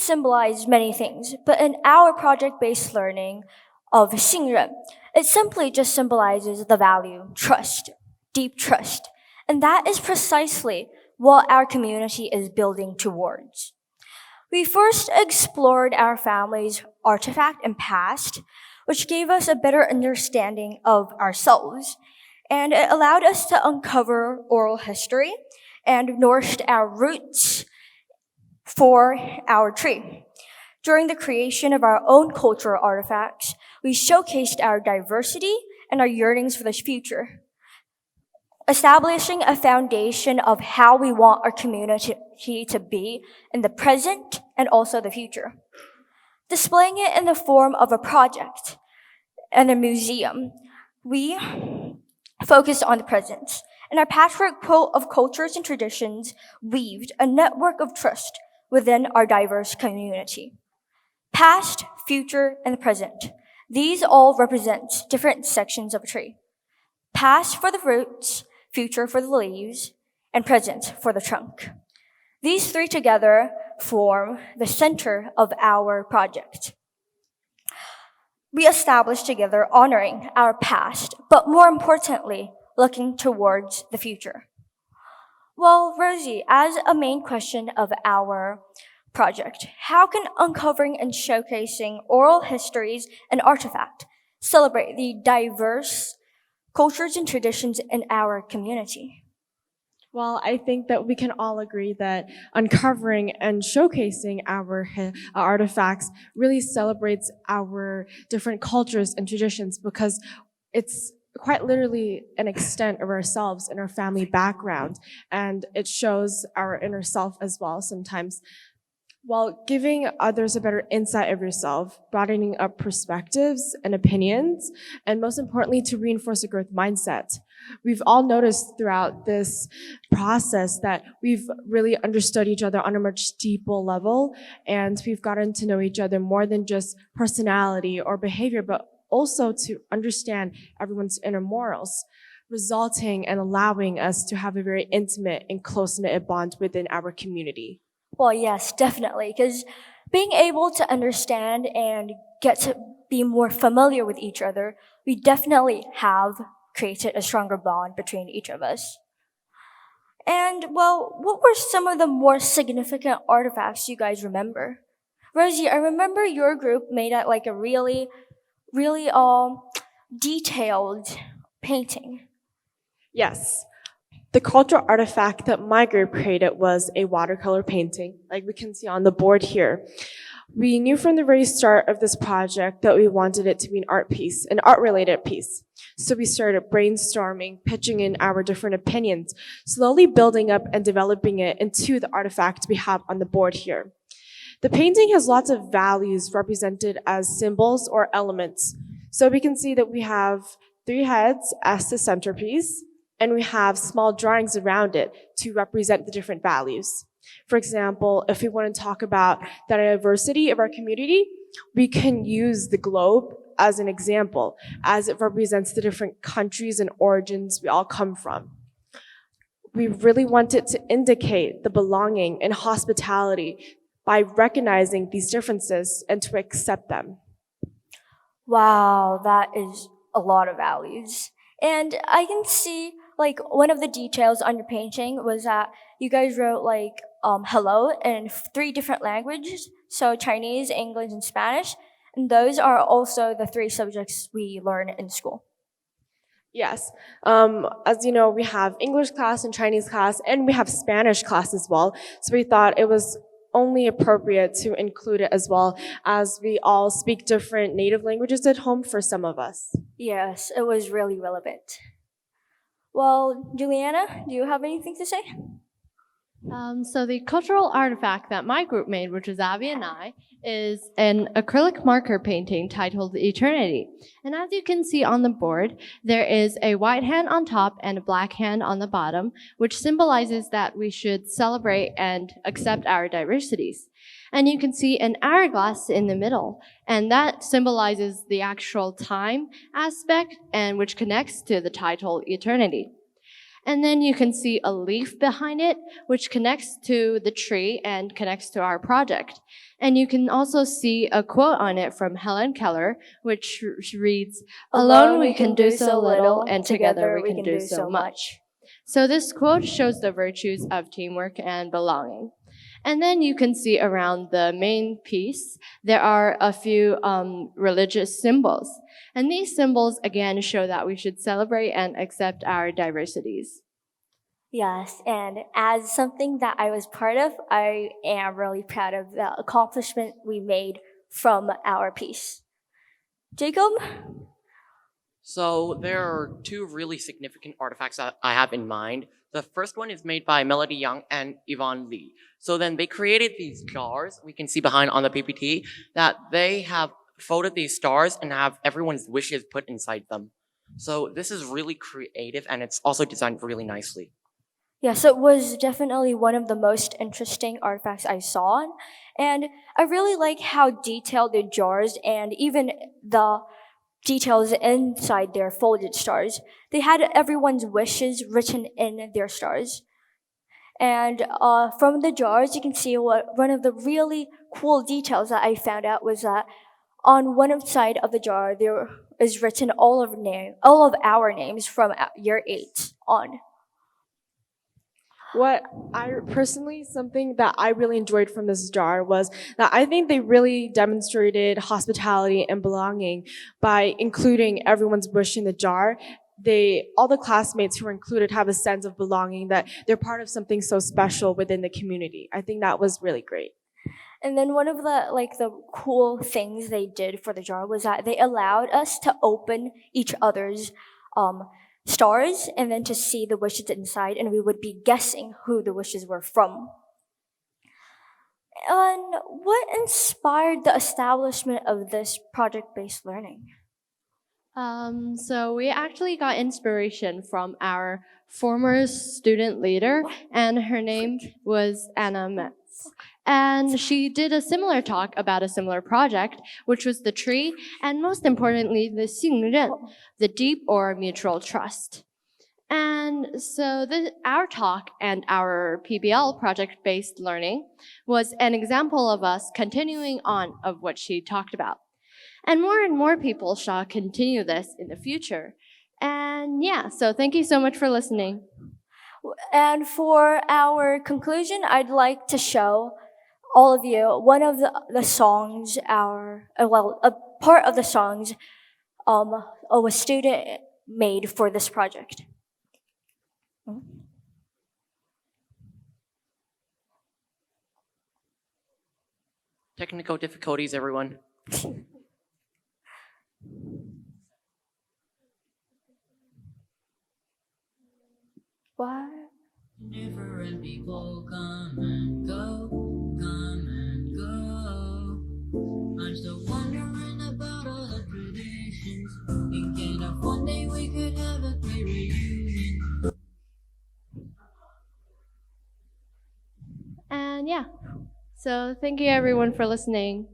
symbolize many things, but in our project-based learning of Xìn Rèn, it simply just symbolizes the value, trust, deep trust. And that is precisely what our community is building towards. We first explored our family's artifact and past, which gave us a better understanding of ourselves, and it allowed us to uncover oral history and nourished our roots for our tree. During the creation of our own cultural artifacts, we showcased our diversity and our yearnings for the future, establishing a foundation of how we want our community to be in the present and also the future. Displaying it in the form of a project and a museum, we focused on the present. And our patchwork quilt of cultures and traditions weaved a network of trust within our diverse community. Past, future, and the present. These all represent different sections of a tree. Past for the roots, future for the leaves, and present for the trunk. These three together form the center of our project. We established together honoring our past, but more importantly, looking towards the future. Well, Rosie, as a main question of our project, how can uncovering and showcasing oral histories and artifacts celebrate the diverse cultures and traditions in our community? Well, I think that we can all agree that uncovering and showcasing our artifacts really celebrates our different cultures and traditions, because it's quite literally an extent of ourselves and our family background, and it shows our inner self as well sometimes, while giving others a better insight of yourself, broadening up perspectives and opinions, and most importantly, to reinforce a growth mindset. We've all noticed throughout this process that we've really understood each other on a much deeper level, and we've gotten to know each other more than just personality or behavior, but also to understand everyone's inner morals, resulting and allowing us to have a very intimate and close-knit bond within our community. Well, yes, definitely, because being able to understand and get to be more familiar with each other, we definitely have created a stronger bond between each of us. And, well, what were some of the more significant artifacts you guys remember? Rosie, I remember your group made out like a really detailed painting. Yes. The cultural artifact that my group created was a watercolor painting, like we can see on the board here. We knew from the very start of this project that we wanted it to be an art piece, an art-related piece. So we started brainstorming, pitching in our different opinions, slowly building up and developing it into the artifact we have on the board here. The painting has lots of values represented as symbols or elements. So we can see that we have 3 heads as the centerpiece, and we have small drawings around it to represent the different values. For example, if we want to talk about the diversity of our community, we can use the globe as an example, as it represents the different countries and origins we all come from. We really wanted to indicate the belonging and hospitality by recognizing these differences and to accept them. Wow, that is a lot of values. And I can see, like, one of the details on your painting was that you guys wrote, like, hello in 3 different languages, so Chinese, English, and Spanish, and those are also the 3 subjects we learn in school. Yes. As you know, we have English class and Chinese class, and we have Spanish class as well, so we thought it was only appropriate to include it as well, as we all speak different native languages at home for some of us. Yes, it was really relevant. Well, Juliana, do you have anything to say? So the cultural artifact that my group made, which is Abbey and I, is an acrylic marker painting titled Eternity. And as you can see on the board, there is a white hand on top and a black hand on the bottom, which symbolizes that we should celebrate and accept our diversities. And you can see an hourglass in the middle, and that symbolizes the actual time aspect, and which connects to the title Eternity. And then you can see a leaf behind it, which connects to the tree and connects to our project. And you can also see a quote on it from Helen Keller, which reads, "Alone we can do so little, and together we can do so much." So this quote shows the virtues of teamwork and belonging. And then you can see around the main piece, there are a few religious symbols. And these symbols, again, show that we should celebrate and accept our diversities. Yes, and as something that I was part of, I am really proud of the accomplishment we made from our piece. Jacob? So there are two really significant artifacts that I have in mind. The first one is made by Melody Young and Yvonne Lee. So then they created these jars, we can see behind on the PPT, that they have folded these stars and have everyone's wishes put inside them. So this is really creative and it's also designed really nicely. Yes, it was definitely one of the most interesting artifacts I saw. And I really like how detailed the jars and even the details inside their folded stars. They had everyone's wishes written in their stars. And from the jars, you can see one of the really cool details that I found out was that on one side of the jar, there is written all of our names from year 8 on. Something that I really enjoyed from this jar was that I think they really demonstrated hospitality and belonging by including everyone's wish in the jar. All the classmates who were included have a sense of belonging, that they're part of something so special within the community. I think that was really great. And then one of the cool things they did for the jar was that they allowed us to open each other's stars and then to see the wishes inside, and we would be guessing who the wishes were from. And what inspired the establishment of this project-based learning? So we actually got inspiration from our former student leader, and her name was Anna Metz. And she did a similar talk about a similar project, which was the tree, and most importantly, the Xìn Rèn, the deep or mutual trust. And so our talk and our PBL, project-based learning, was an example of us continuing on of what she talked about. And more people shall continue this in the future. And yeah, so thank you so much for listening. And for our conclusion, I'd like to show all of you one of the songs, a part of the songs a student made for this project. Technical difficulties, everyone. What? Different people come and go, come and go. I'm still wondering about all the traditions, thinking of one day we could have a great reunion. And yeah, so thank you everyone for listening.